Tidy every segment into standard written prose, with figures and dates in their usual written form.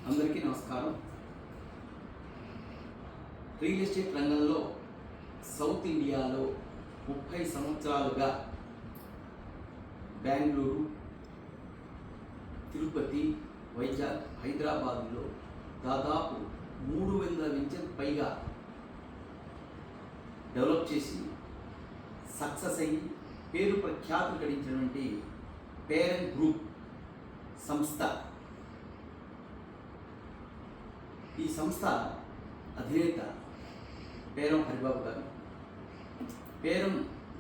అందరికీ నమస్కారం. Real estate రంగంలో సౌత్ ఇండియాలో 30 సంవత్సరాలుగా బెంగళూరు, తిరుపతి, వైజాగ్, హైదరాబాద్లో దాదాపు 300 వెంచర్ పైగా డెవలప్ చేసి సక్సెస్ అయ్యి పేరు ప్రఖ్యాతులు గడించినటువంటి పేరెంట్ గ్రూప్ సంస్థ. ఈ సంస్థ అధినేత పేరం హరిబాబు గారు. పేరం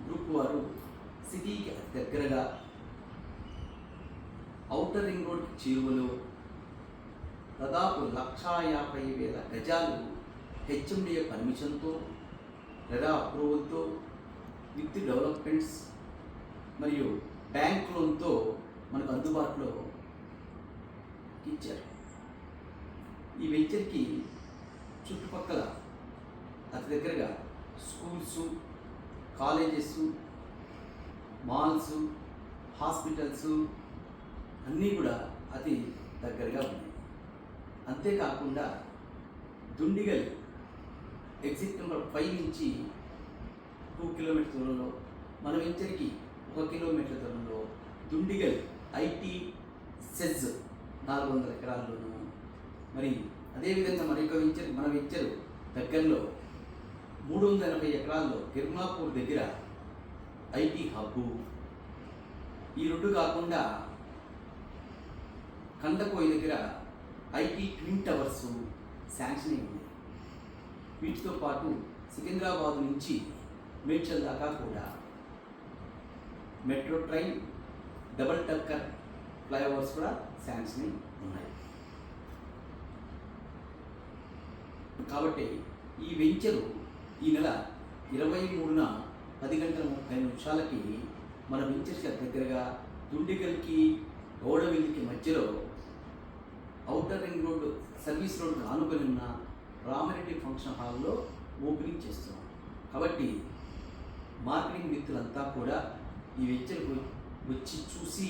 గ్రూప్ వారు సిటీకి అతి దగ్గరగా ఔటర్ రింగ్ రోడ్ చేరువలో దాదాపు 1,50,000 గజాలు హెచ్ఎండిఏ పర్మిషన్తో లేదా అప్రూవల్తో విత్ డెవలప్మెంట్స్ మరియు బ్యాంక్ లోన్తో మనకు అందుబాటులో ఇచ్చారు. ఈ వెంచర్కి చుట్టుపక్కల అతి దగ్గరగా స్కూల్స్, కాలేజెస్, మాల్స్, హాస్పిటల్స్ అన్నీ కూడా అతి దగ్గరగా ఉన్నాయి. అంతేకాకుండా దుండిగల్ ఎగ్జిట్ నెంబర్ 5 నుంచి 2 కిలోమీటర్ దూరంలో, మన వెంచర్కి 1 కిలోమీటర్ దూరంలో దుండిగల్ ఐటీ సెజ్ 400 ఎకరాల్లోనూ, మరి అదేవిధంగా మన వెంచర్ దగ్గరలో 380 ఎకరాల్లో గిర్మాపూర్ దగ్గర ఐటీ హబ్బు, ఈ రెండు కాకుండా కందకోయి దగ్గర ఐటీ ట్విన్ టవర్స్ శాంక్షన్ ఉంది. వీటితో పాటు సికింద్రాబాద్ నుంచి మేడ్చల్ దాకా కూడా మెట్రో ట్రైన్, డబల్ టక్కర్ ఫ్లైఓవర్స్ కూడా శాంక్షన్ ఉన్నాయి. కాబట్టి ఈ వెంచరు ఈ నెల 23న 10:30 మన వెంచర్స్ దగ్గరగా దుండిగల్కి గౌడవెల్లికి మధ్యలో ఔటర్ రింగ్ రోడ్ సర్వీస్ రోడ్కి ఆనుకొని ఉన్న రామిరెడ్డి ఫంక్షన్ హాల్లో ఓపెనింగ్ చేస్తున్నాం. కాబట్టి మార్కెటింగ్ మిత్రులంతా కూడా ఈ వెంచర్కు వచ్చి చూసి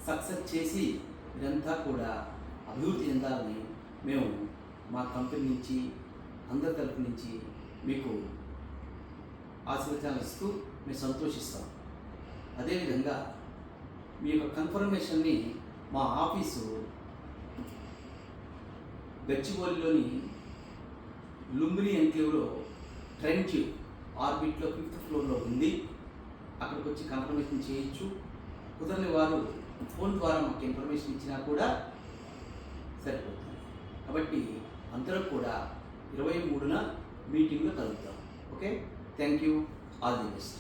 సక్సెస్ చేసి ఇదంతా కూడా అభివృద్ధి చెందాలని మేము మా కంపెనీ నుంచి అందరి తరఫు నుంచి మీకు ఆశీర్వచనాలు ఇస్తూ మేము సంతోషిస్తాం. అదేవిధంగా మీ యొక్క కన్ఫర్మేషన్ని మా ఆఫీసు గచ్చిబౌలిలోని లుంబిని ఎన్క్లేవ్లో ట్రెంచ్ ఆర్బిట్లో 5th ఫ్లోర్లో ఉంది. అక్కడికి వచ్చి కన్ఫర్మేషన్ చేయొచ్చు. కుదరని వారు ఫోన్ ద్వారా మాకు ఇన్ఫర్మేషన్ ఇచ్చినా కూడా సరిపోతుంది. కాబట్టి అందరూ కూడా 23న మీటింగ్లో కలుగుతాం. Okay, thank you, all the best.